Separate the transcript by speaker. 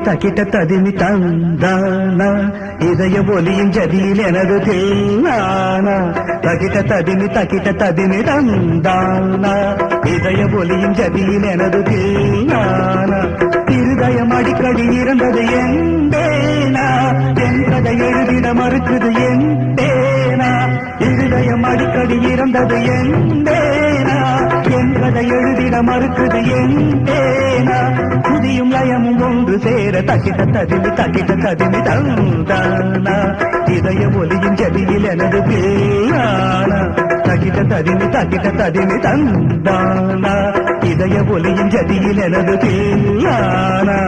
Speaker 1: தக்கிட்ட ததிமி தந்தானா இதய ஒலியும் ஜதியில் எனது தேனானா தக்கிட்ட ததிமி தந்தானா இதய ஒலியும் ஜதியில் எனது தேனானா இருதயம் அடிக்கடி இருந்தது என்பேனா என்பதை எழுதிட மறுக்குது என்பேனா இருதயம் அடிக்கடி இருந்தது என்பேனா என்பதை எழுதிட மறுக்குது என்பேனா புதியும் லயமும் ஒன்று சேர தக்கிட்ட ததிமி தந்தானா இதய ஒலியும் ஜதியில் எனது பேரானா தக்கிட்ட ததிமி தந்தானா இதய ஒலியும் ஜதியில் எனது பேரானா